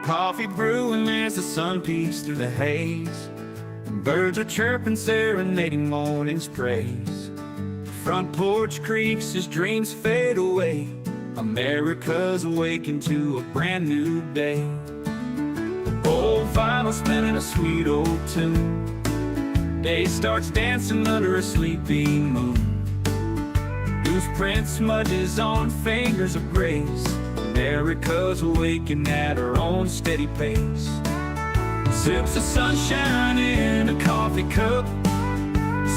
Coffee brewing as the sun peeks through the haze. Birds are chirping, serenading morning's praise. Front porch creaks as dreams fade away. America's awakened to a brand new day. Old vinyl spinning a sweet old tune. Day starts dancing under a sleeping moon. Loose print smudges on fingers of grace. America's awakened at her own steady pace. Sips of sunshine in a coffee cup.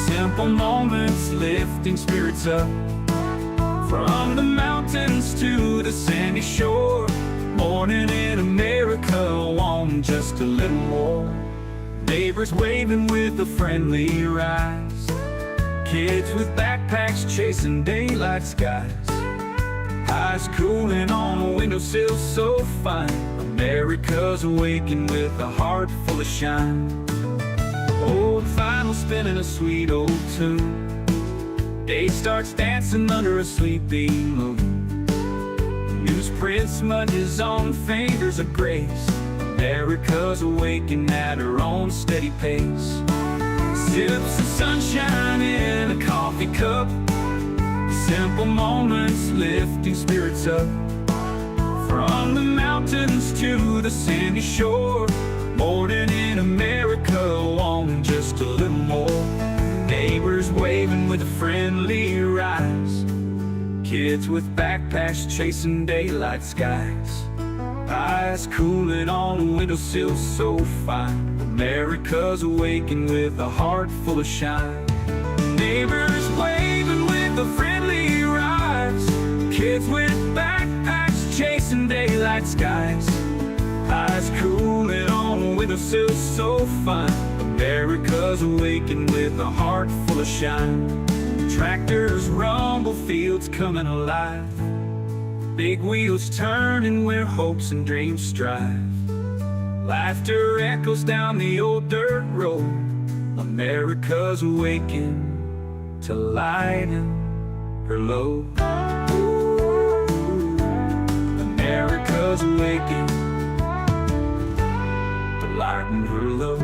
Simple moments lifting spirits up. From the mountains to the sandy shore. Morning in America, want just a little more. Neighbors waving with a friendly rise. Kids with backpacks chasing daylight skies. Eyes cooling on a windowsill so fine. America's awakened with a heart full of shine. Old vinyl spinning a sweet old tune. Day starts dancing under a sleeping moon. Newsprint smudges on fingers of grace. America's awakened at her own steady pace. Sips of sunshine in a coffee cup. Simple moments lifting spirits up. From the mountains to the sandy shore. Morning in America, wanting just a little more. Neighbors waving with a friendly rise. Kids with backpacks chasing daylight skies. Eyes cooling on a windowsill so fine. America's awakened with a heart full of shine. Neighbors waving with a friendly rise. Kids with backpacks chasing daylight skies. Eyes cooling on a windowsill so fine. America's awakened with a heart full of shine. Tractors rumble, fields coming alive. Big wheels turning where hopes and dreams strive. Laughter echoes down the old dirt road. America's awakened to lighten her load. Ooh, America's awakened to lighten her load.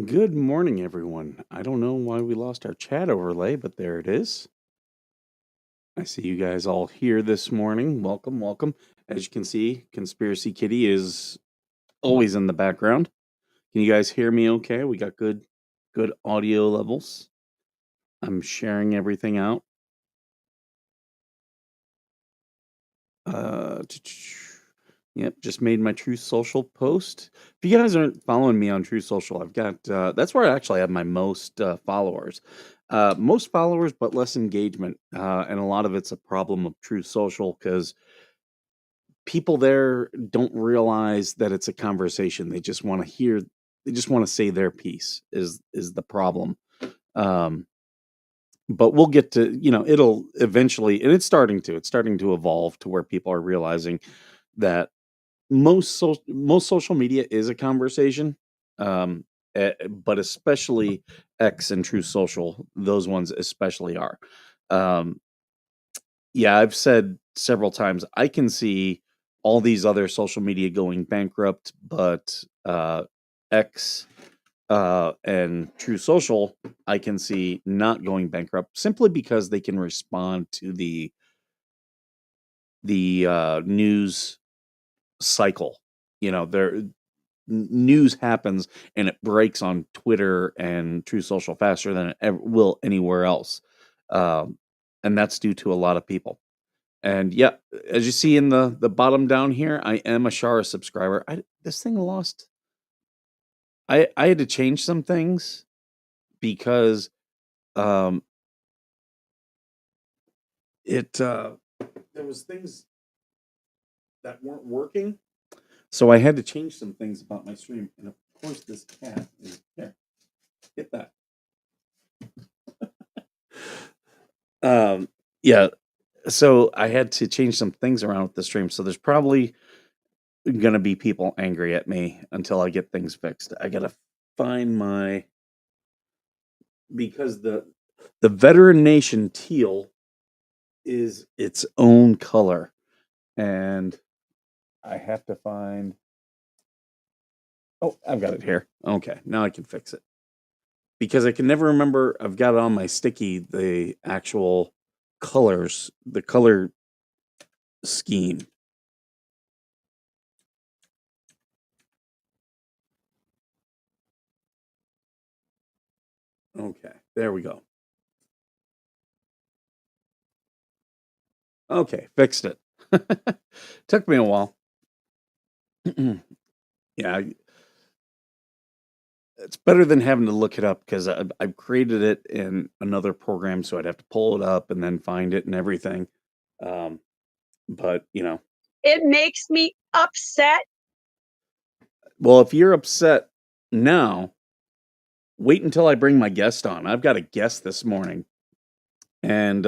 Good morning, everyone. I don't know why we lost our chat overlay, but there it is. I see you guys all here this morning. Welcome, welcome. As you can see, Conspiracy Kitty is always in the background. Can you guys hear me okay? We got good audio levels. I'm sharing everything out. Yep, just made my True Social post. If you guys aren't following me on True Social, I've got that's where I actually have my most followers. Most followers, but less engagement. And a lot of it's a problem of True Social because people there don't realize that it's a conversation. They just want to hear, they just want to say their piece is the problem. But we'll get to, it'll eventually, and it's starting to evolve to where people are realizing that most social media is a conversation, but especially X and True Social, those ones especially are. Yeah, I've said several times, I can see all these other social media going bankrupt, but X and True Social, I can see not going bankrupt simply because they can respond to the news cycle. Their news happens and it breaks on Twitter and True Social faster than it ever will anywhere else, and that's due to a lot of people. And yeah, as you see in the bottom down here, I am a Shara subscriber. This thing lost. I had to change some things because there was things that weren't working. So I had to change some things about my stream. And of course, this cat is here. Get that. Yeah, so I had to change some things around with the stream. So there's probably gonna be people angry at me until I get things fixed. I gotta find my because the veteran nation teal is its own color, and I have to find. Oh, I've got it here. Okay, now I can fix it because I can never remember. I've got it on my sticky the actual colors, the color scheme. Okay, there we go. Okay, fixed it. Took me a while. Yeah, it's better than having to look it up because I've created it in another program, so I'd have to pull it up and then find it and everything. Um, but It makes me upset. well, if you're upset now, wait until I bring my guest on. I've got a guest this morning, and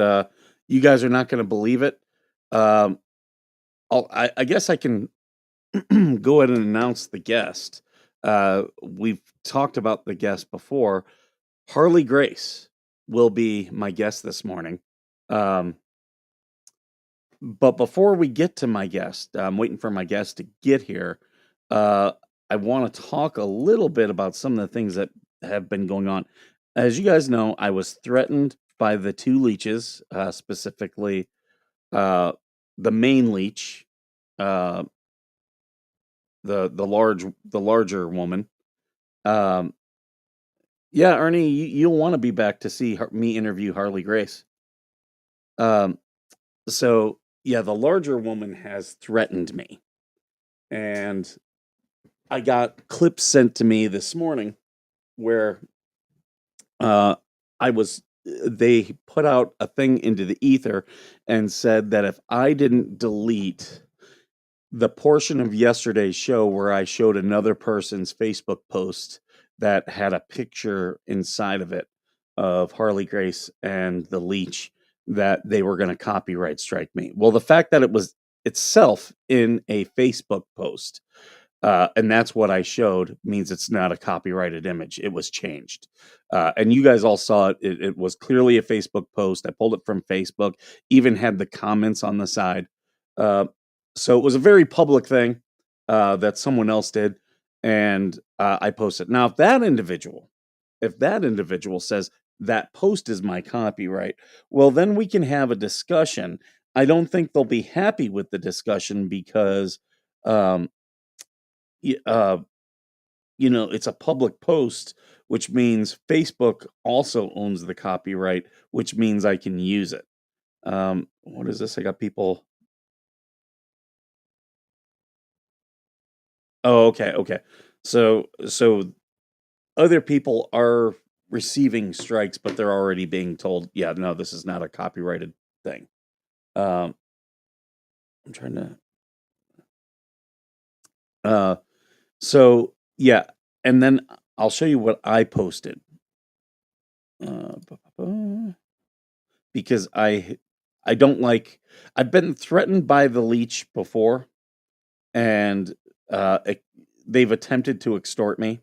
you guys are not going to believe it. Um, I guess I can go ahead and announce the guest. We've talked about the guest before. Harley Grace will be my guest this morning. Um, but before we get to my guest, I'm waiting for my guest to get here. Uh, I want to talk a little bit about some of the things that have been going on. As you guys know, I was threatened by the two leeches, specifically uh, the main leech, uh, the larger woman. Um, yeah, Ernie, you'll want to be back to see me interview Harley Grace. Um, so yeah, the larger woman has threatened me, and I got clips sent to me this morning where uh, I was. They put out a thing into the ether and said that if I didn't delete the portion of yesterday's show where I showed another person's Facebook post that had a picture inside of it of Harley Grace and the leech, that they were going to copyright strike me. Well, the fact that it was itself in a Facebook post, and that's what I showed, means it's not a copyrighted image. It was changed. And you guys all saw it. It was clearly a Facebook post. I pulled it from Facebook, even had the comments on the side. Uh, so it was a very public thing that someone else did. And I posted. Now, if that individual says that post is my copyright, well, then we can have a discussion. I don't think they'll be happy with the discussion because um, y- uh, it's a public post, which means Facebook also owns the copyright, which means I can use it. What is this? I got people. Oh, okay, okay. So other people are receiving strikes, but they're already being told, yeah, no, this is not a copyrighted thing. Um, I'm trying to. Uh, so yeah, and then I'll show you what I posted. Because I don't like. I've been threatened by the leech before, and uh, it, they've attempted to extort me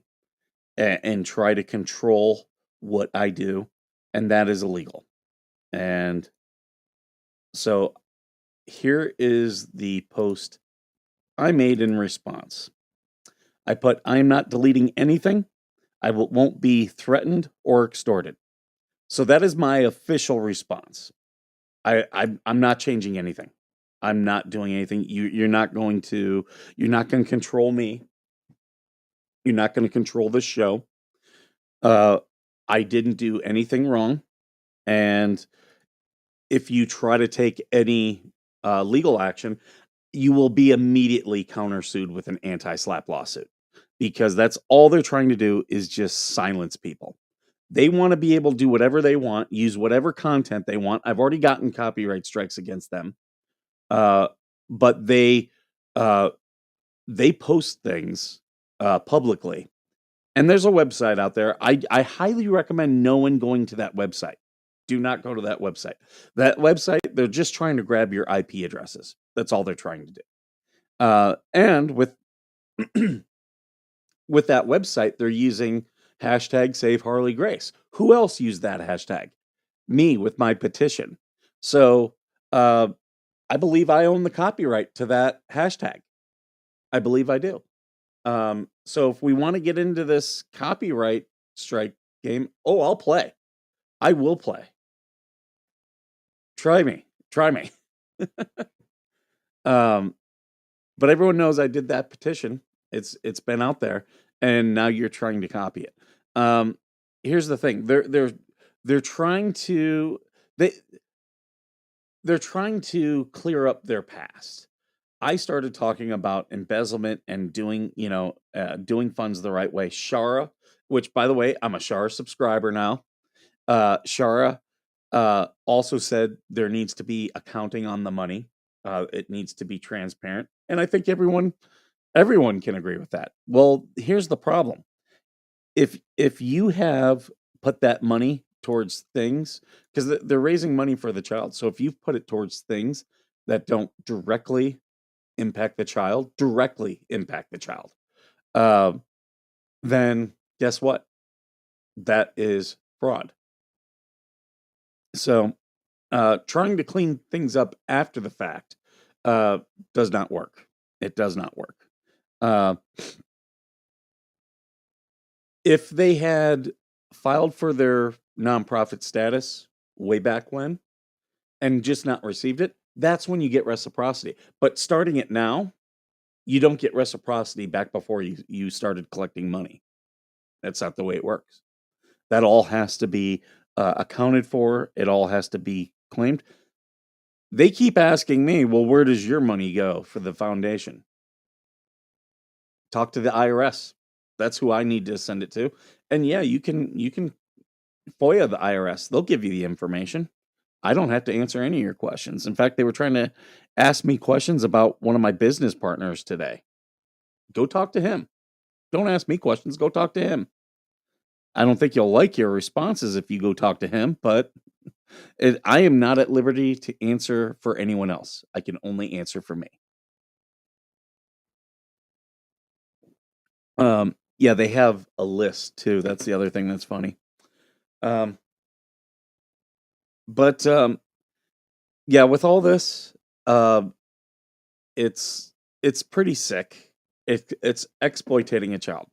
and try to control what I do, and that is illegal. And so here is the post I made in response. I put, "I am not deleting anything. Won't be threatened or extorted." So that is my official response. I'm not changing anything. I'm not doing anything. You're not going to control me. You're not going to control this show. Uh, I didn't do anything wrong, and if you try to take any legal action, you will be immediately countersued with an anti-slap lawsuit, because that's all they're trying to do is just silence people. They want to be able to do whatever they want, use whatever content they want. I've already gotten copyright strikes against them. Uh, but uh, they post things publicly, and there's a website out there. I highly recommend no one going to that website. Do not go to that website. That website, they're just trying to grab your IP addresses. That's all they're trying to do. And with with that website, they're using hashtag Save Harley Grace. Who else used that hashtag? Me with my petition. So I believe I own the copyright to that hashtag. I believe I do. So if we want to get into this copyright strike game, I'll play. I will play. Try me. But everyone knows I did that petition. It's been out there, and now you're trying to copy it. Here's the thing: they're trying to they're trying to clear up their past. I started talking about embezzlement and doing funds the right way. Shara, which by the way, I'm a Shara subscriber now. Shara also said there needs to be accounting on the money. It needs to be transparent, and I think everyone can agree with that. Well, here's the problem: if you have put that money towards things, because they're raising money for the child, so if you've put it towards things that don't directly impact the child, then guess what? That is fraud. So trying to clean things up after the fact does not work. It does not work. If they had filed for their nonprofit status way back when and just not received it, that's when you get reciprocity. But starting it now, you don't get reciprocity back before you started collecting money. That's not the way it works. That all has to be accounted for. It all has to be claimed. They keep asking me, well, where does your money go for the foundation? Talk to the IRS. That's who I need to send it to. And yeah, you can FOIA the IRS. They'll give you the information. I don't have to answer any of your questions. In fact, they were trying to ask me questions about one of my business partners today. Go talk to him. Don't ask me questions. Go talk to him. I don't think you'll like your responses if you go talk to him, but I am not at liberty to answer for anyone else. I can only answer for me. Yeah, they have a list too. That's the other thing that's funny. But yeah, with all this, it's pretty sick. It's exploiting a child.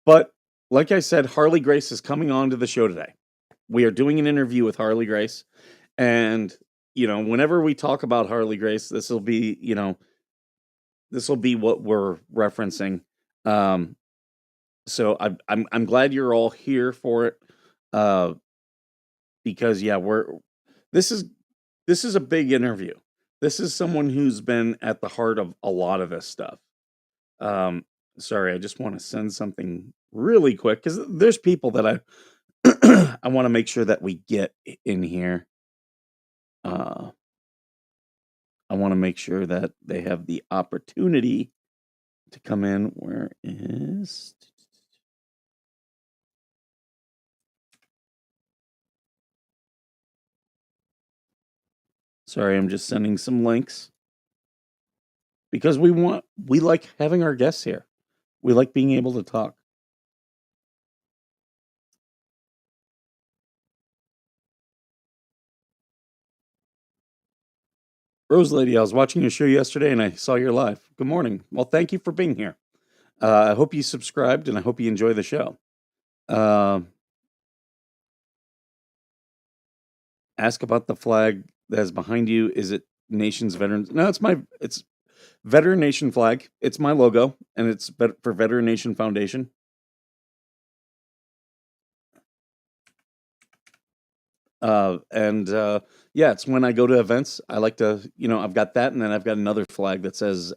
But like I said, Harley Grace is coming on to the show today. We are doing an interview with Harley Grace, and whenever we talk about Harley Grace, this will be what we're referencing. So I'm glad you're all here for it. Because yeah, this is a big interview. This is someone who's been at the heart of a lot of this stuff. Sorry, I just want to send something really quick because there's people that I I want to make sure that we get in here. I want to make sure that they have the opportunity to come in. Where is... Sorry, I'm just sending some links because we like having our guests here. We like being able to talk. Rose Lady, I was watching your show yesterday and I saw you're live. Good morning. Well, thank you for being here. I hope you subscribed and I hope you enjoy the show. Ask about the flag that is behind you. Is it Nation's Veterans? No, it's Veteran Nation flag. It's my logo, and it's for Veteran Nation Foundation. Yeah, it's when I go to events, I like to, I've got that, and then I've got another flag that says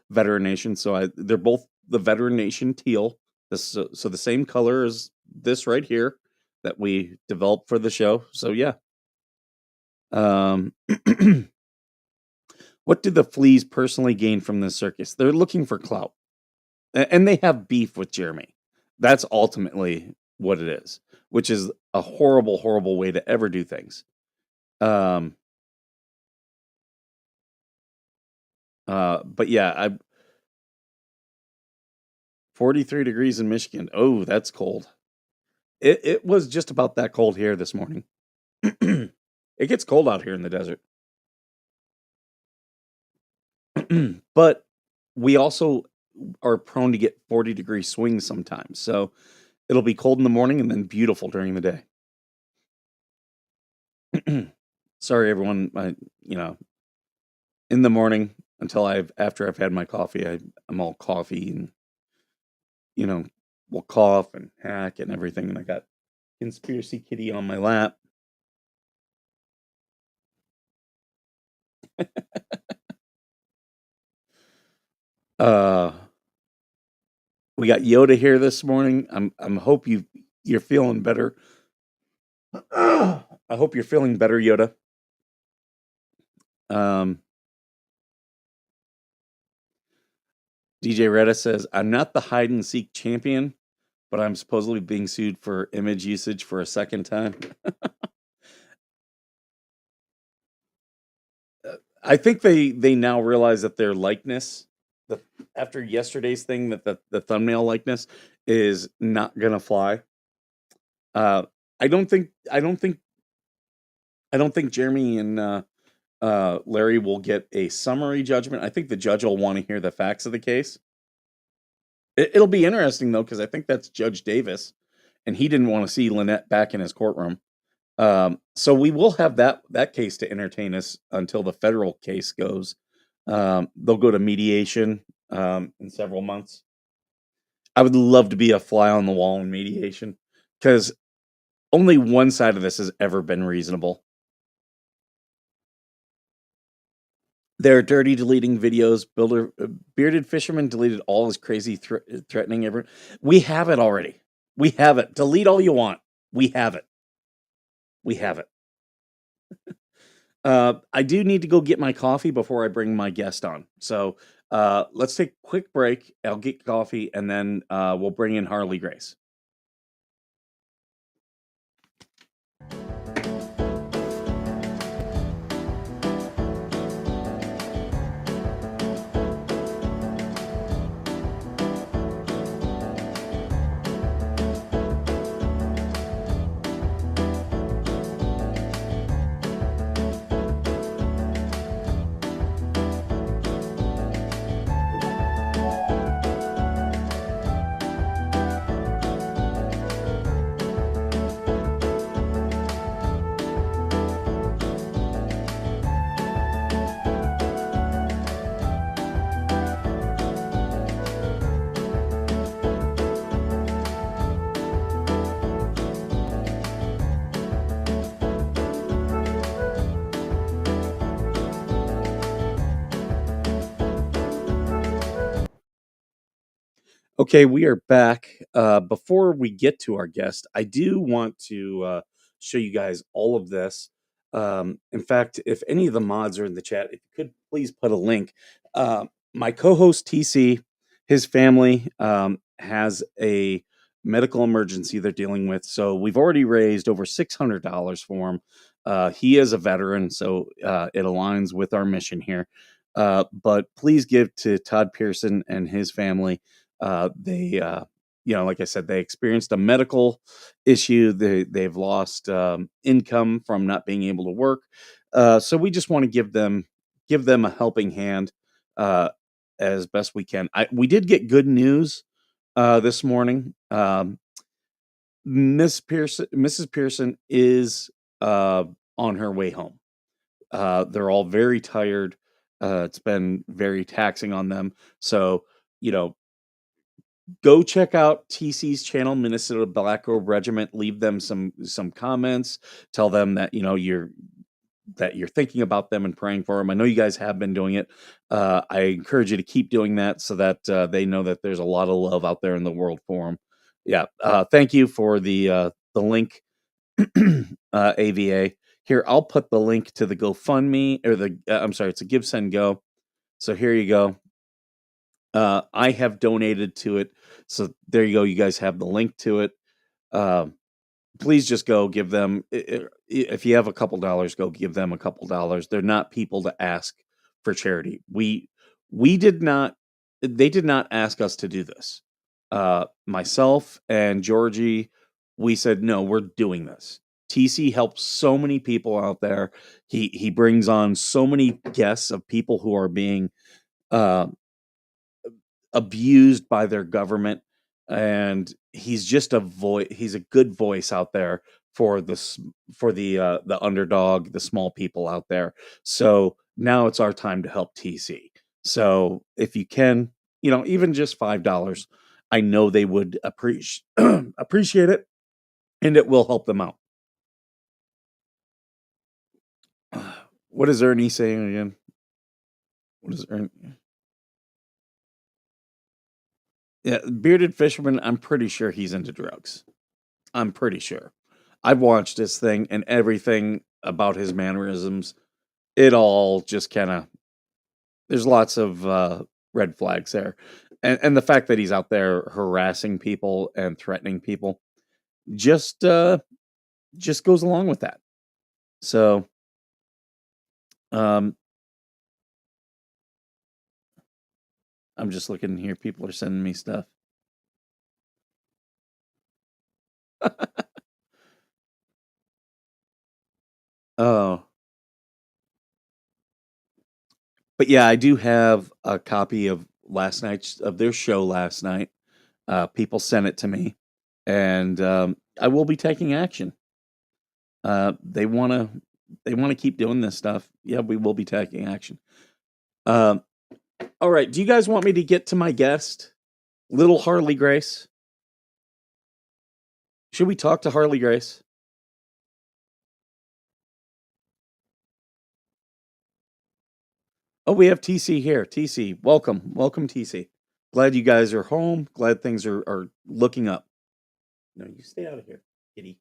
Veteran Nation. So they're both the Veteran Nation teal. So the same color as this right here that we developed for the show. So yeah. What did the Fleas personally gain from this circus? They're looking for clout, and they have beef with Jeremy. That's ultimately what it is, which is a horrible, horrible way to ever do things. But yeah, 43 degrees in Michigan. Oh, that's cold. It was just about that cold here this morning. It gets cold out here in the desert. But we also are prone to get 40-degree swings sometimes. So it'll be cold in the morning and then beautiful during the day. Sorry, everyone. In the morning after I've had my coffee, I'm all coffee and will cough and hack and everything. And I got Conspiracy Kitty on my lap. We got Yoda here this morning. I'm hope you're feeling better. I hope you're feeling better, Yoda. DJ Retta says, I'm not the hide and seek champion, but I'm supposedly being sued for image usage for a second time. I think they now realize that their likeness, after yesterday's thing, that the thumbnail likeness is not gonna fly. I don't think Jeremy and Larry will get a summary judgment. I think the judge will want to hear the facts of the case. It'll be interesting though, because I think that's Judge Davis, and he didn't want to see Lynette back in his courtroom. So we will have that case to entertain us until the federal case goes. They'll go to mediation in several months. I would love to be a fly on the wall in mediation, because only one side of this has ever been reasonable. They're dirty deleting videos. Bearded Fisherman deleted all his crazy threatening everyone. We have it already. We have it. Delete all you want. We have it. We have it. I do need to go get my coffee before I bring my guest on. So let's take a quick break. I'll get coffee, and then we'll bring in Harley Grace. Okay, we are back. Before we get to our guest, I do want to show you guys all of this. In fact, if any of the mods are in the chat, if you could please put a link. My co-host TC, his family has a medical emergency they're dealing with. So we've already raised over $600 for him. He is a veteran, so it aligns with our mission here. But please give to Todd Pearson and his family. They like I said, they experienced a medical issue. They've lost income from not being able to work. So we just want to give them a helping hand as best we can. We did get good news this morning. Mrs. Pearson is on her way home. They're all very tired. It's been very taxing on them. So, go check out TC's channel, Minnesota Black Robe Regiment. Leave them some comments. Tell them that you're thinking about them and praying for them. I know you guys have been doing it. I encourage you to keep doing that so that they know that there's a lot of love out there in the world for them. Yeah. Thank you for the link, AVA. Here, I'll put the link to the GoFundMe or it's a Give Send Go. So here you go. I have donated to it. So there you go. You guys have the link to it. Um, please just go give them, if you have a couple dollars, go give them a couple dollars. They're not people to ask for charity. We did not, they did not ask us to do this. Myself and Georgie, we said, no, we're doing this. TC helps so many people out there. He brings on so many guests of people who are being uh, abused by their government, and he's just a voice. He's a good voice out there for the underdog, the small people out there. So now it's our time to help TC. So if you can, even just $5, I know they would appreciate appreciate it, and it will help them out. What is Ernie saying again? What is Ernie? Yeah, bearded fisherman. I'm pretty sure he's into drugs. I'm pretty sure. I've watched this thing, and everything about his mannerisms, it all just kind of, there's lots of red flags there. And the fact that he's out there harassing people and threatening people just just goes along with that. So um I'm just looking here. People are sending me stuff. Oh, but yeah, I do have a copy of their show last night. People sent it to me, and I will be taking action. They want to keep doing this stuff. Yeah, we will be taking action. Um, all right. Do you guys want me to get to my guest, little Harley Grace? Should we talk to Harley Grace? Oh, we have TC here. TC, welcome, TC. Glad you guys are home. Glad things are looking up. No, you stay out of here, kitty.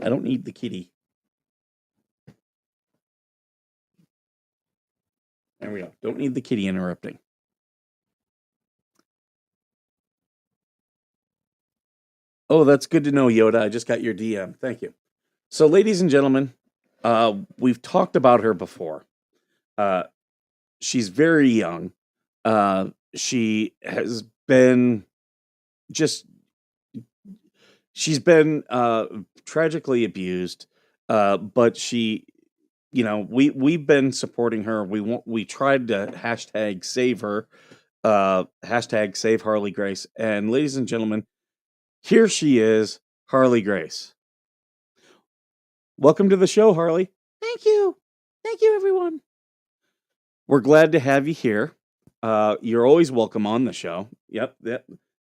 I don't need the kitty. There we go. Don't need the kitty interrupting. Oh, that's good to know, Yoda. I just got your DM. Thank you. So, ladies and gentlemen, we've talked about her before. Uh, she's very young. She has been just, she's been tragically abused. But she, we've been supporting her. We tried to hashtag save her, hashtag save Harley Grace. And ladies and gentlemen, here she is, Harley Grace. Welcome to the show, Harley. Thank you. Thank you, everyone. We're glad to have you here. You're always welcome on the show. Yep.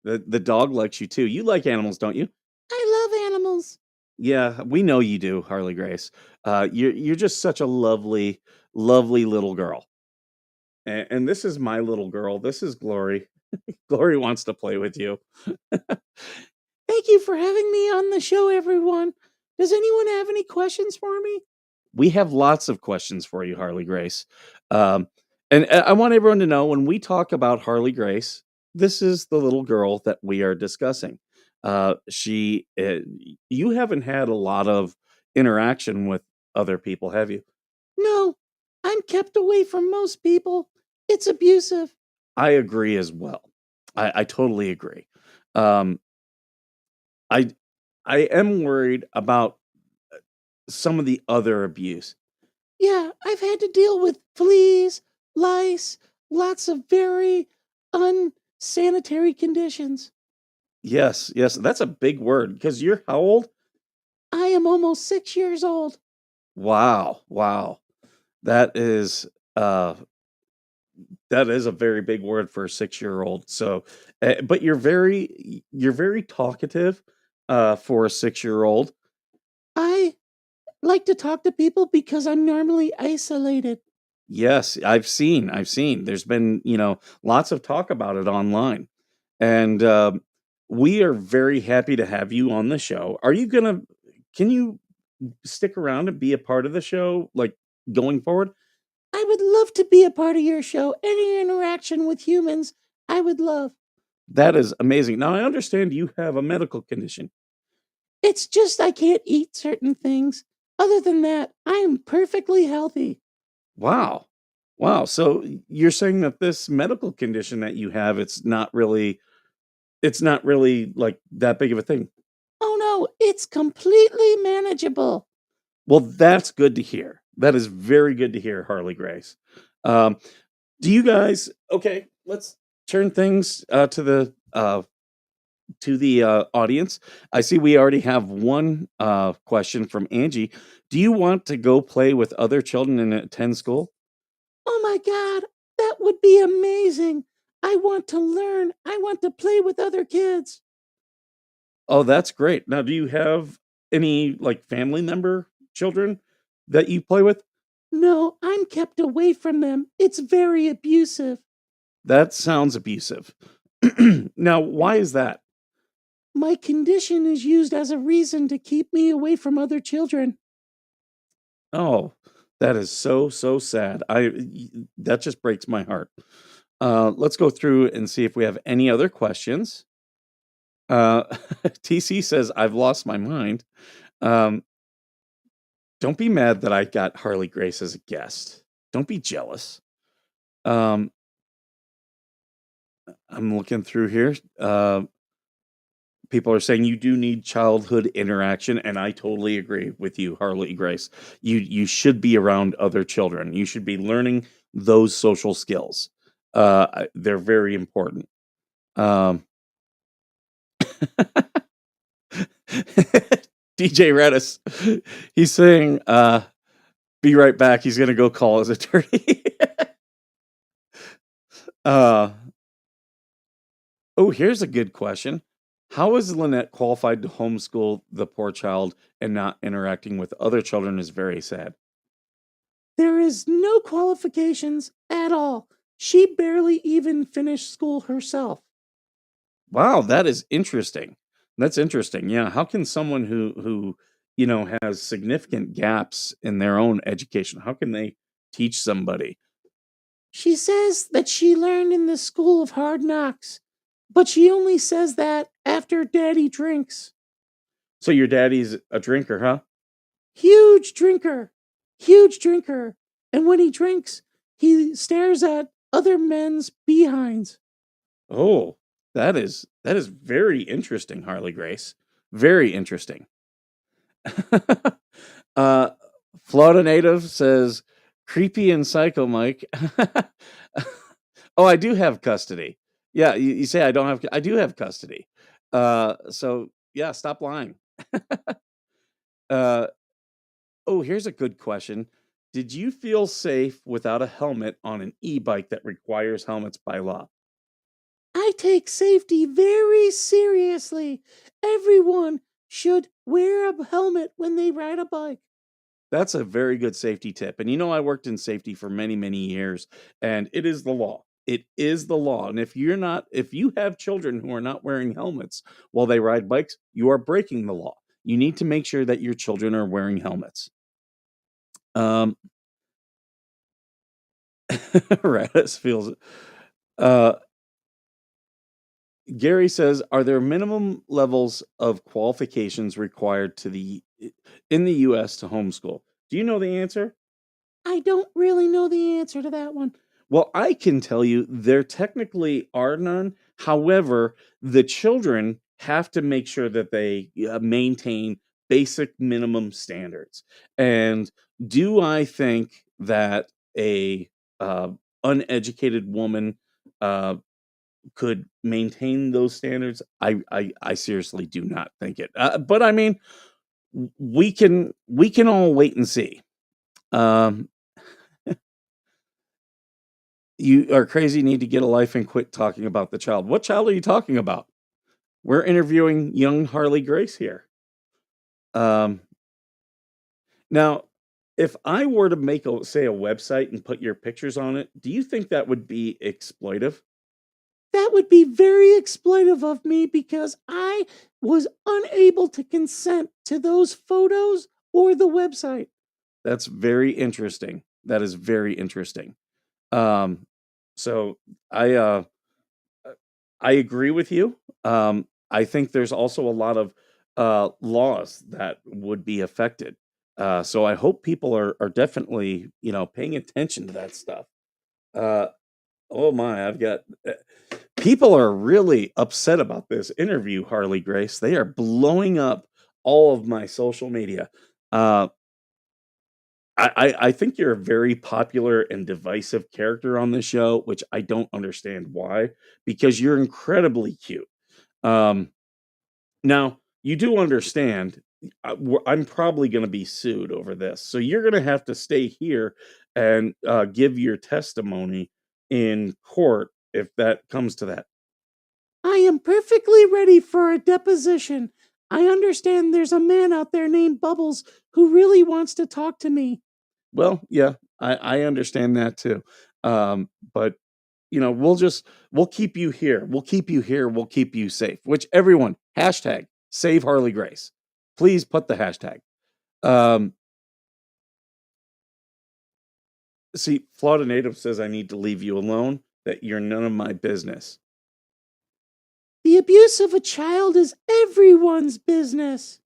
The dog likes you too. You like animals, don't you? I love animals. Yeah, we know you do, Harley Grace. You're just such a lovely, lovely little girl. And this is my little girl. This is Glory. Glory wants to play with you. Thank you for having me on the show, everyone. Does anyone have any questions for me? We have lots of questions for you, Harley Grace. Um, and I want everyone to know, when we talk about Harley Grace, this is the little girl that we are discussing. You haven't had a lot of interaction with other people, have you? No, I'm kept away from most people. It's abusive. I agree as well. I totally agree. Um, I I am worried about some of the other abuse. Yeah, I've had to deal with fleas, lice, lots of very unsanitary conditions. Yes, yes, that's a big word, because you're how old? I am almost 6 years old. Wow, wow. That is uh that is a very big word for a 6-year-old. So, but you're very talkative for a 6-year-old. I like to talk to people because I'm normally isolated. Yes, I've seen. There's been, lots of talk about it online. And we are very happy to have you on the show. Can you stick around and be a part of the show, like, going forward? I would love to be a part of your show. Any interaction with humans, I would love. That is amazing. Now, I understand you have a medical condition. It's just I can't eat certain things. Other than that, I am perfectly healthy. Wow. Wow. So you're saying that this medical condition that you have, it's not really like that big of a thing. Oh no, it's completely manageable. Well, that's good to hear. That is very good to hear, Harley Grace. Um, do you guys? Okay, let's turn things to the audience. I see we already have one question from Angie. Do you want to go play with other children and attend school? Oh my god, that would be amazing. I want to learn. I want to play with other kids. Oh, that's great. Now, do you have any like family member children that you play with? No, I'm kept away from them. It's very abusive. That sounds abusive. Now, why is that? My condition is used as a reason to keep me away from other children. Oh, that is so sad. That just breaks my heart. Let's go through and see if we have any other questions. Uh, TC says, I've lost my mind. Um, don't be mad that I got Harley Grace as a guest. Don't be jealous. Um, I'm looking through here. People are saying you do need childhood interaction, and I totally agree with you, Harley Grace. You should be around other children. You should be learning those social skills. They're very important. Um, DJ Redis, he's saying, "Be right back." He's gonna go call his attorney. uh, oh, here's a good question. How is Lynette qualified to homeschool the poor child and not interacting with other children is very sad. There is no qualifications at all. She barely even finished school herself. Wow, that is interesting. That's interesting. Yeah, how can someone who has significant gaps in their own education, how can they teach somebody? She says that she learned in the school of hard knocks, but she only says that after Daddy drinks. So your daddy's a drinker, huh? Huge drinker, huge drinker. And when he drinks, he stares at other men's behinds. Oh, that is very interesting, Harley Grace. Very interesting. uh Florida native says creepy and psycho Mike. Oh, I do have custody. Yeah, you say I do have custody. So yeah, stop lying. uh oh, here's a good question. Did you feel safe without a helmet on an e-bike that requires helmets by law? I take safety very seriously. Everyone should wear a helmet when they ride a bike. That's a very good safety tip. And I worked in safety for many, many years, and it is the law. It is the law. And if you have children who are not wearing helmets while they ride bikes, you are breaking the law. You need to make sure that your children are wearing helmets. Um, Radis feels it. Uh, Gary says, "Are there minimum levels of qualifications required in the U.S. to homeschool?" Do you know the answer? I don't really know the answer to that one. Well, I can tell you there technically are none. However, the children have to make sure that they maintain basic minimum standards. And do I think that a uh, uneducated woman uh, could maintain those standards? I seriously do not think it. But I mean, we can all wait and see. Um, You are crazy, need to get a life and quit talking about the child. What child are you talking about? We're interviewing young Harley Grace here. Um, Now, if I were to make say a website and put your pictures on it, do you think that would be exploitive? That would be very exploitive of me because I was unable to consent to those photos or the website. That's very interesting. That is very interesting. Um, so I agree with you. I think there's also a lot of laws that would be affected. So I hope people are definitely, paying attention to that stuff. Uh, oh my, I've got people are really upset about this interview, Harley Grace. They are blowing up all of my social media. Uh, I think you're a very popular and divisive character on this show, which I don't understand why, because you're incredibly cute. Um, Now, you do understand, I'm probably going to be sued over this. So you're going to have to stay here and give your testimony in court if that comes to that. I am perfectly ready for a deposition. I understand there's a man out there named Bubbles who really wants to talk to me. Well, yeah, I understand that too. But we'll keep you here. We'll keep you here. We'll keep you safe. Which everyone, hashtag save Harley Grace. Please put the hashtag. Um, See, Florida Native says I need to leave you alone, that you're none of my business. The abuse of a child is everyone's business.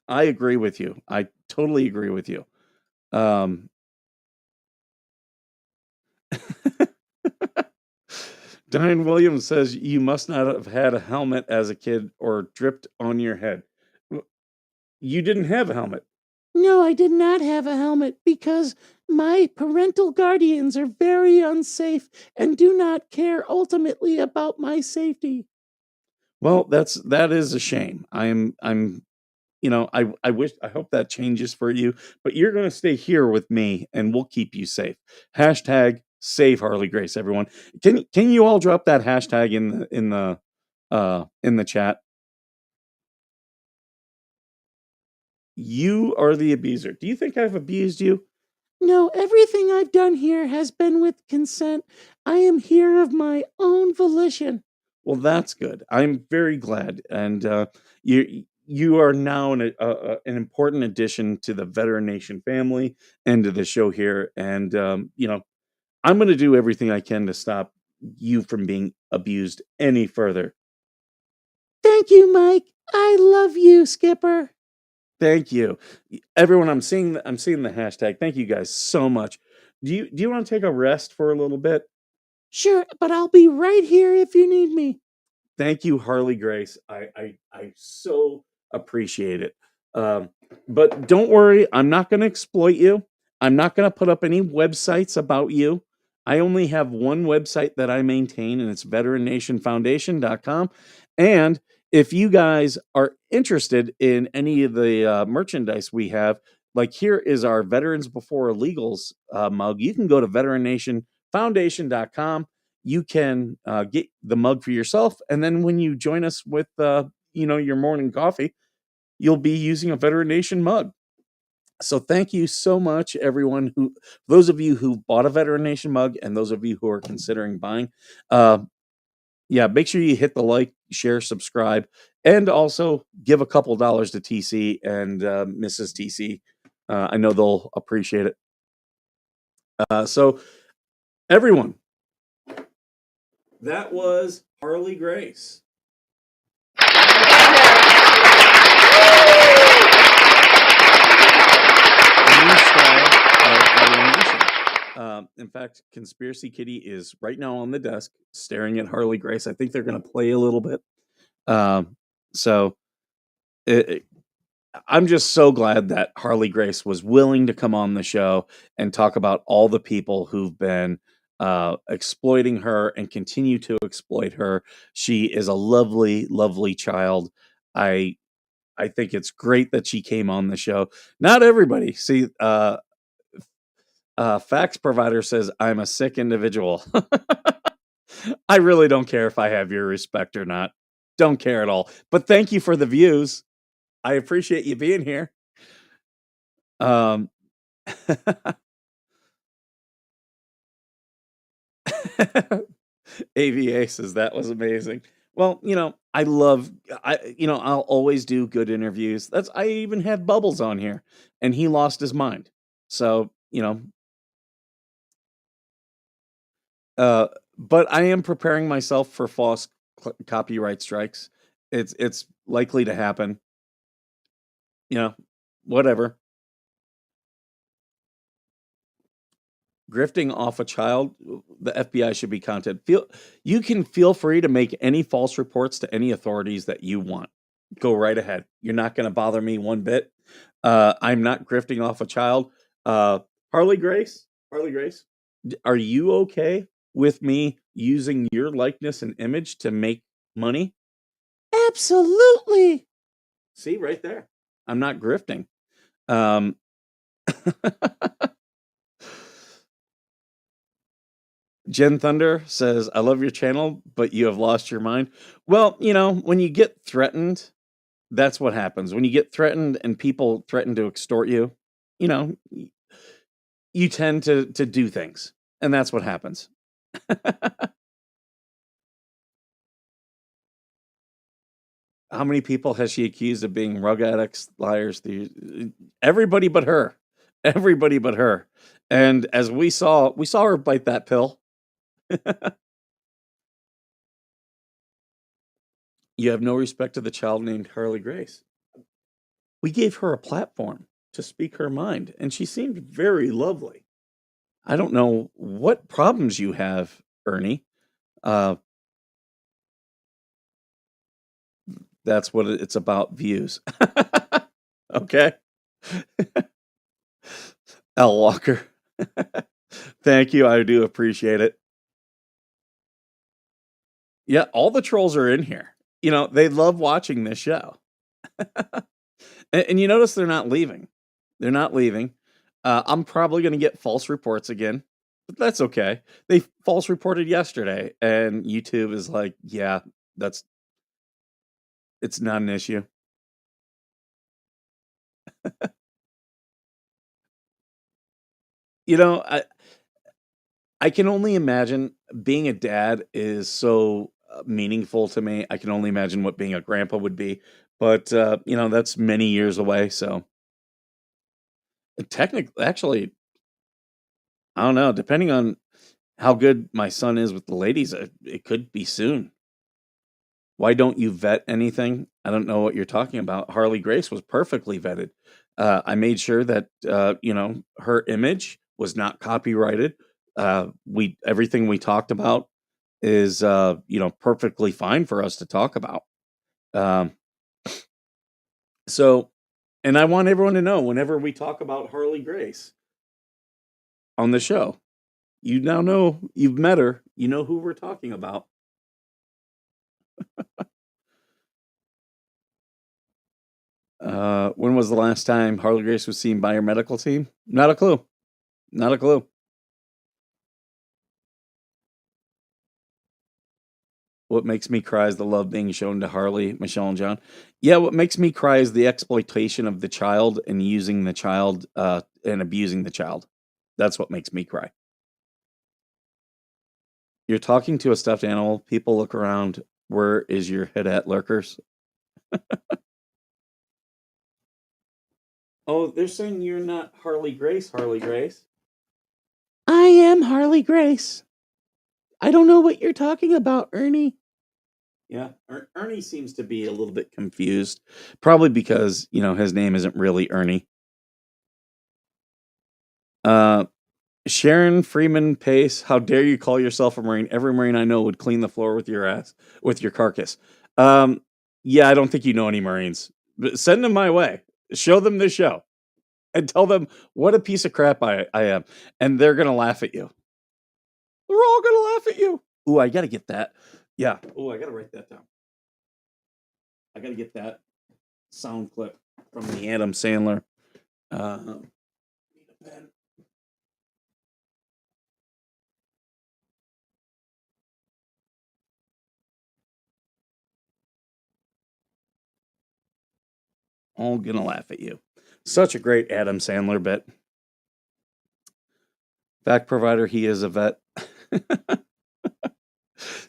I agree with you. I totally agree with you. Um, Diane Williams says you must not have had a helmet as a kid or dripped on your head. You didn't have a helmet. No, I did not have a helmet because my parental guardians are very unsafe and do not care ultimately about my safety. Well, that is a shame. I hope that changes for you, but you're going to stay here with me and we'll keep you safe. Hashtag save Harley Grace, everyone. Can you all drop that hashtag in the chat? You are the abuser. Do you think I've abused you? No, everything I've done here has been with consent. I am here of my own volition. Well, that's good. I'm very glad, and you are now an important addition to the Veteran Nation family and to the show here. And I'm going to do everything I can to stop you from being abused any further. Thank you, Mike. I love you, Skipper. Thank you, everyone. I'm seeing the hashtag. Thank you guys so much. Do you want to take a rest for a little bit? Sure, but I'll be right here if you need me. Thank you, Harley Grace. I so appreciate it. Um, but don't worry, I'm not going to exploit you. I'm not going to put up any websites about you. I only have one website that I maintain, and it's veterannationfoundation.com. And if you guys are interested in any of the merchandise we have, like here is our Veterans Before Illegals mug, you can go to veterannationfoundation.com. You can get the mug for yourself, and then when you join us with your morning coffee, you'll be using a Veteran Nation mug. So thank you so much, everyone. Those of you who bought a Veteran Nation mug, and those of you who are considering buying, yeah, make sure you hit the like, share, subscribe, and also give a couple dollars to TC and Mrs. TC. I know they'll appreciate it. So everyone, that was Harley Grace. New star of Veteran Nation. In fact, Conspiracy Kitty is right now on the desk staring at Harley Grace. I think they're going to play a little bit. So I'm just so glad that Harley Grace was willing to come on the show and talk about all the people who've been exploiting her and continue to exploit her. She is a lovely, lovely child. I think it's great that she came on the show. Not everybody. See, fax provider says I'm a sick individual. I really don't care if I have your respect or not. Don't care at all. But thank you for the views. I appreciate you being here. Um, AVA says that was amazing. Well, I'll always do good interviews. I even had Bubbles on here and he lost his mind. So, but I am preparing myself for false copyright strikes. It's likely to happen. You know, whatever. Grifting off a child, the FBI should be contacted. You can feel free to make any false reports to any authorities that you want. Go right ahead. You're not going to bother me one bit. I'm not grifting off a child. Uh, Harley Grace, are you okay with me using your likeness and image to make money? Absolutely. See, right there. I'm not grifting. Um, Jen Thunder says, I love your channel, but you have lost your mind. Well, when you get threatened, that's what happens. When you get threatened and people threaten to extort you, you know, you tend to do things. And that's what happens. How many people has she accused of being rug addicts, liars, thieves? Everybody but her. Everybody but her. And as we saw her bite that pill. You have no respect to the child named Harley Grace. We gave her a platform to speak her mind, and she seemed very lovely. I don't know what problems you have, Ernie. Uh, that's what it's about, views. Okay. L. Walker. Thank you. I do appreciate it. Yeah, all the trolls are in here. They love watching this show. And you notice they're not leaving. They're not leaving. I'm probably going to get false reports again, but that's okay. They false reported yesterday, and YouTube is like, yeah, it's not an issue. I can only imagine being a dad is so meaningful to me. I can only imagine what being a grandpa would be, but that's many years away. So technically, actually, I don't know. Depending on how good my son is with the ladies, it could be soon. Why don't you vet anything? I don't know what you're talking about. Harley Grace was perfectly vetted. I made sure that her image was not copyrighted. Everything we talked about is perfectly fine for us to talk about. Um, so, and I want everyone to know whenever we talk about Harley Grace on the show, you now know you've met her. You know who we're talking about. When was the last time Harley Grace was seen by her medical team? Not a clue. Not a clue. What makes me cry is the love being shown to Harley, Michelle, and John. Yeah, what makes me cry is the exploitation of the child and using the child and abusing the child. That's what makes me cry. You're talking to a stuffed animal. People look around. Where is your head at, lurkers? Oh, they're saying you're not Harley Grace, Harley Grace. I am Harley Grace. I don't know what you're talking about, Ernie. Yeah, Ernie seems to be a little bit confused. Probably because, his name isn't really Ernie. Sharon Freeman Pace, how dare you call yourself a Marine? Every Marine I know would clean the floor with your ass, with your carcass. Yeah, I don't think you know any Marines. But send them my way. Show them this show. And tell them what a piece of crap I am. And they're going to laugh at you. They're all going to laugh at you. Ooh, I got to get that. Yeah. Ooh, I got to write that down. I got to get that sound clip from the Adam Sandler. Need a pen. All gonna laugh at you. Such a great Adam Sandler bit. Fact provider, he is a vet.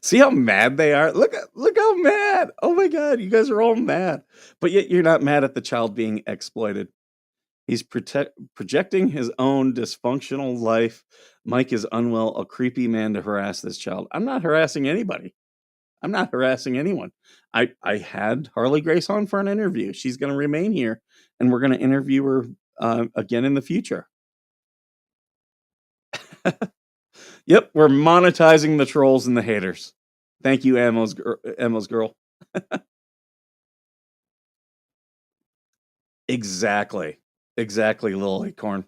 See how mad they are? Look how mad. Oh my god, you guys are all mad. But yet you're not mad at the child being exploited. He's projecting his own dysfunctional life. Mike is unwell, a creepy man to harass this child. I'm not harassing anybody. I'm not harassing anyone. I had Harley Grace on for an interview. She's going to remain here, and we're going to interview her again in the future. Yep, we're monetizing the trolls and the haters. Thank you, Emma's girl. Exactly, little acorn.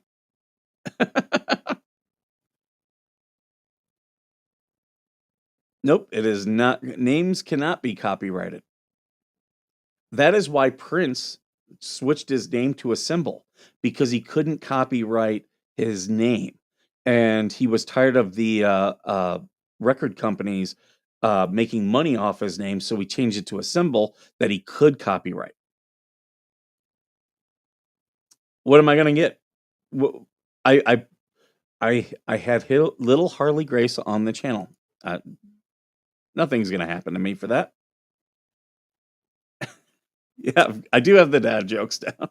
Nope, it is not. Names cannot be copyrighted. That is why Prince switched his name to a symbol, because he couldn't copyright his name, and he was tired of the record companies making money off his name, so he changed it to a symbol that he could copyright. What am I going to get? I had little Harley Grace on the channel. Nothing's going to happen to me for that. Yeah, I do have the dad jokes down.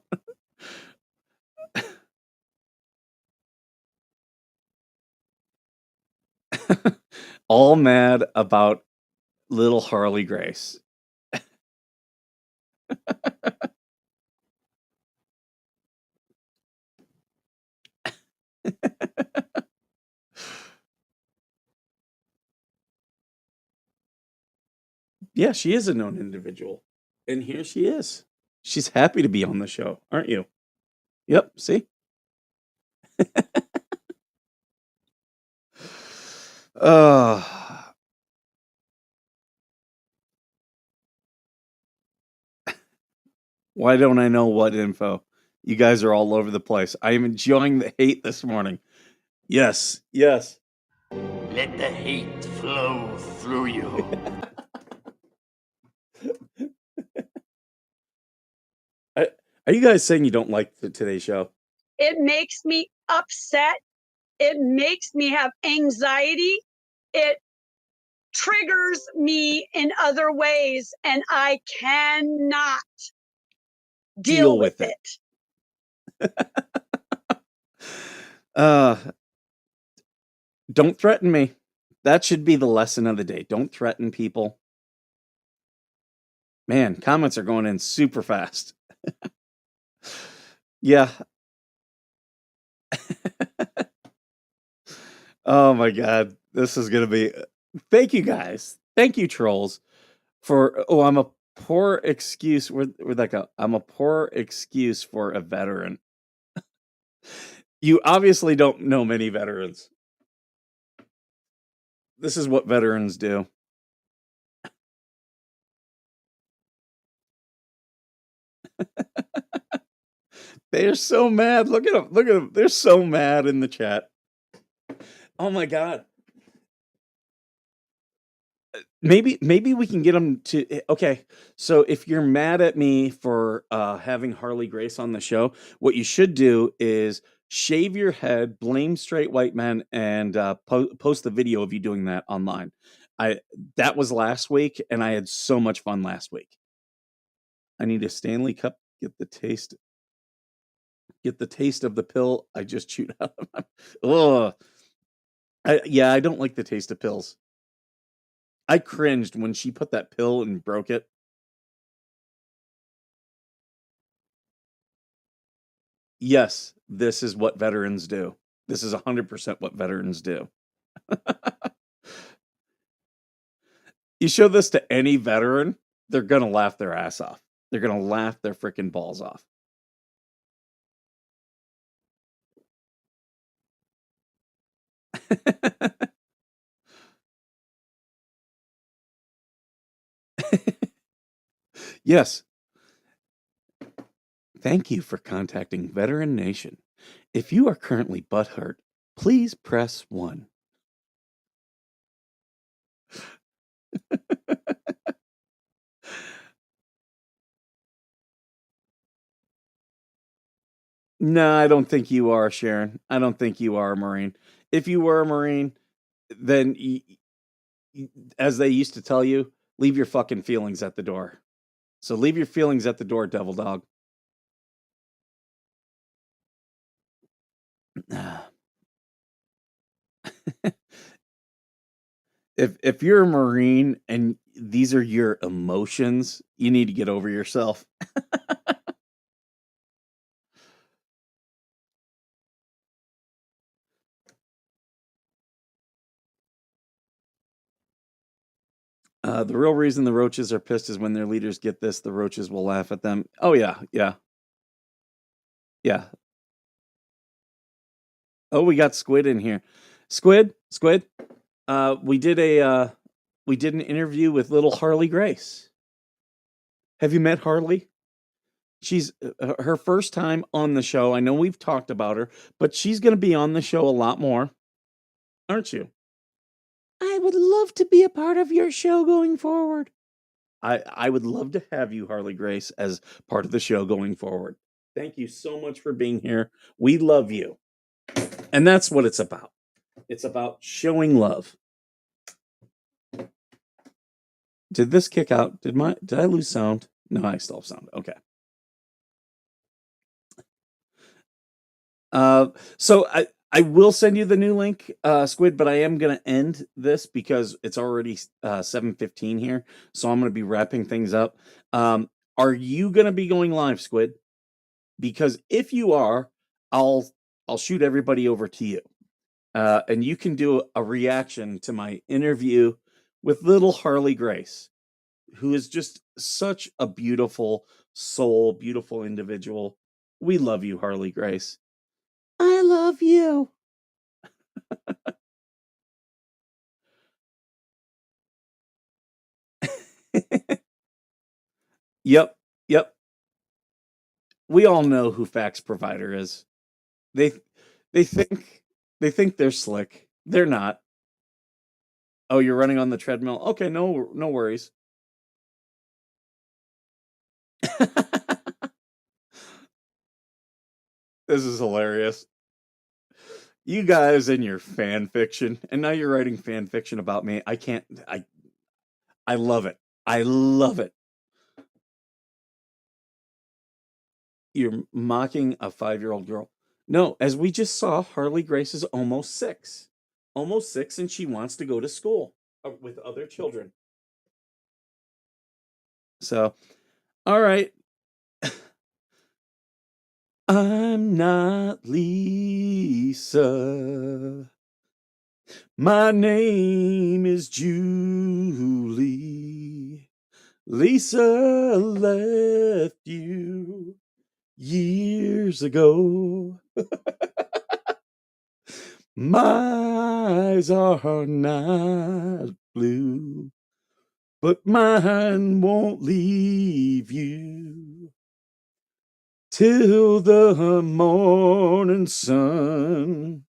All mad about little Harley Grace. Yeah, she is a known individual. And here she is. She's happy to be on the show, aren't you? Yep, see? Uh, why don't I know what info? You guys are all over the place. I am enjoying the hate this morning. Yes. Let the hate flow through you. Are you guys saying you don't like today's show? It makes me upset. It makes me have anxiety. It triggers me in other ways, and I cannot deal with it. Don't threaten me. That should be the lesson of the day. Don't threaten people. Man, comments are going in super fast. Yeah. Oh my God. This is going to be. Thank you guys. Thank you, trolls, for. Oh, I'm a poor excuse. Where'd that go? I'm a poor excuse for a veteran. You obviously don't know many veterans. This is what veterans do. They're so mad. Look at them. Look at them. They're so mad in the chat. Oh my God. Maybe we can get them to. Okay, so if you're mad at me for having Harley Grace on the show, what you should do is shave your head, blame straight white men, and post the video of you doing that online. That was last week, and I had so much fun last week. I need a Stanley Cup. Get the taste of the pill I just chewed out of my. Ugh. I don't like the taste of pills. I cringed when she put that pill and broke it. Yes, this is what veterans do. This is 100% what veterans do. You show this to any veteran, they're going to laugh their ass off. They're going to laugh their freaking balls off. Yes. Thank you for contacting Veteran Nation. If you are currently butthurt, please press 1. No, I don't think you are, Sharon. I don't think you are a Marine. If you were a Marine, then, as they used to tell you, leave your fucking feelings at the door. So leave your feelings at the door, devil dog. If you're a Marine and these are your emotions, you need to get over yourself. The real reason the roaches are pissed is when their leaders get this, the roaches will laugh at them. Oh yeah, yeah, yeah. Oh, we got Squid in here. Squid. We did an interview with little Harley Grace. Have you met Harley? She's her first time on the show. I know we've talked about her, but she's going to be on the show a lot more, aren't you? I would love to be a part of your show going forward. I would love to have you, Harley Grace, as part of the show going forward. Thank you so much for being here. We love you. And that's what it's about. It's about showing love. Did this kick out? Did I lose sound? No, I still have sound. Okay. So I will send you the new link, Squid, but I am going to end this because it's already 7:15 here. So I'm going to be wrapping things up. Are you going to be going live, Squid? Because if you are, I'll shoot everybody over to you. And you can do a reaction to my interview with little Harley Grace, who is just such a beautiful soul, beautiful individual. We love you, Harley Grace. I love you. Yep. We all know who Fax Provider is. They think they're slick. They're not. Oh, you're running on the treadmill. Okay, no worries. This is hilarious. You guys and your fan fiction, and now you're writing fan fiction about me. I love it. I love it. You're mocking a 5-year-old girl. No, as we just saw, Harley Grace is almost 6. Almost 6, and she wants to go to school with other children. So, all right. I'm not Lisa. My name is Julie. Lisa left you years ago. My eyes are not blue, but mine won't leave you till the morning sun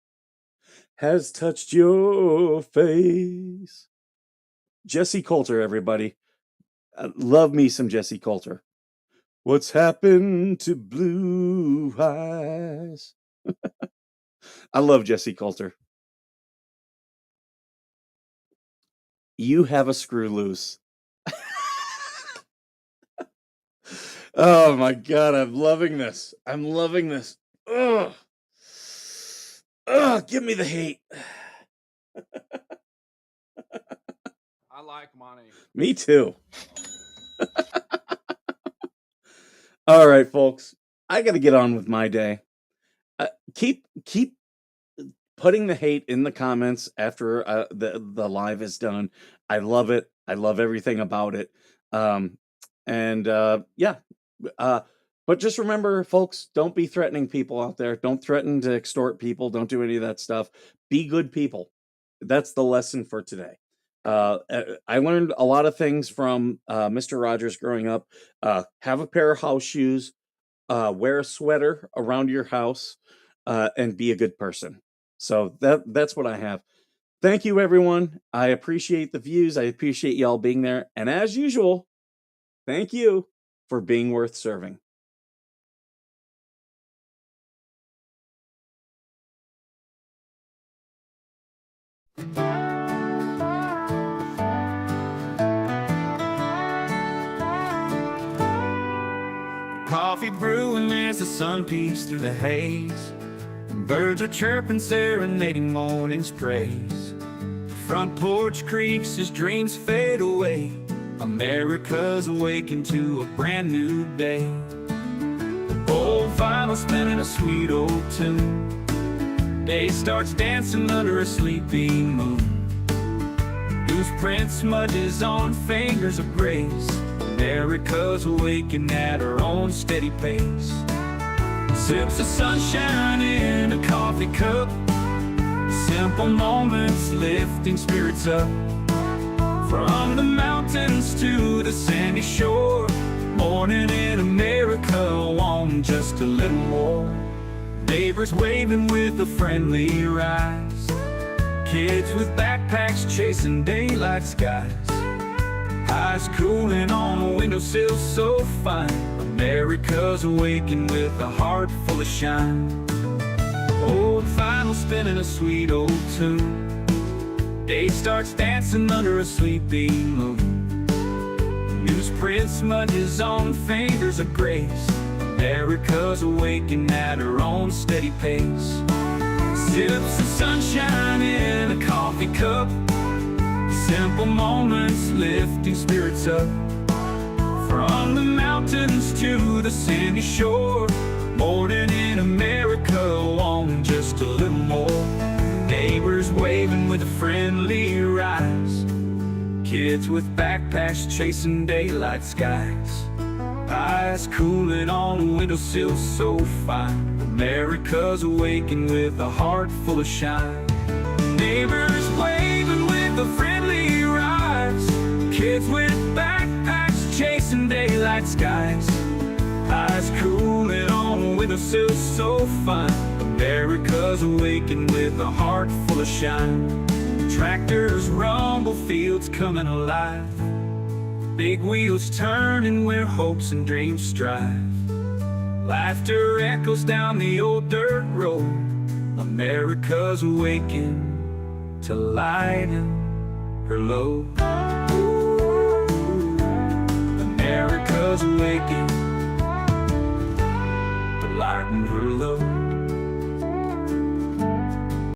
has touched your face. Jesse Coulter, everybody. Love me some Jesse Coulter. What's happened to blue eyes? I love Jesse Coulter. You have a screw loose. Oh my God, I'm loving this. Ugh. Give me the hate. I like money. Me too. All right, folks. I got to get on with my day. Keep putting the hate in the comments after the live is done. I love it. I love everything about it. Yeah. But just remember, folks, don't be threatening people out there. Don't threaten to extort people. Don't do any of that stuff. Be good people. That's the lesson for today. I learned a lot of things from Mr. Rogers growing up. Have a pair of house shoes. Wear a sweater around your house. And be a good person. So that's what I have. Thank you, everyone. I appreciate the views. I appreciate y'all being there. And as usual, thank you for being worth serving. Coffee brewing as the sun peeks through the haze. Birds are chirping, serenading morning's praise. Front porch creaks as dreams fade away. America's awakened to a brand new day. Old vinyl spinning a sweet old tune. Day starts dancing under a sleepy moon. Newsprint smudges on fingers of grace. America's awakened at her own steady pace. Sips of sunshine in a coffee cup. Simple moments lifting spirits up. From the mountains to the sandy shore. Morning in America, want just a little more. Neighbors waving with a friendly rise. Kids with backpacks chasing daylight skies. Eyes cooling on a windowsill so fine. America's awakened with a heart full of shine. Old vinyl spinning a sweet old tune. Day starts dancing under a sleepy moon. Newsprint smudges on fingers of grace. America's awakened at her own steady pace. Sips of sunshine in a coffee cup. Simple moments lifting spirits up. From the mountains to the sandy shore. Morning in America, wanting just a little more. Neighbors waving with a friendly rise. Kids with backpacks chasing daylight skies. Eyes cooling on a windowsill so fine. America's awakened with a heart full of shine. Neighbors waving with a friendly rise. Kids with backpacks chasing daylight skies. Eyes cooling on a windowsill so fine. America's awakened with a heart full of shine. Tractors rumble, fields coming alive. Big wheels turning where hopes and dreams strive. Laughter echoes down the old dirt road. America's awakened to lighten her load. America's awakened to lighten her load.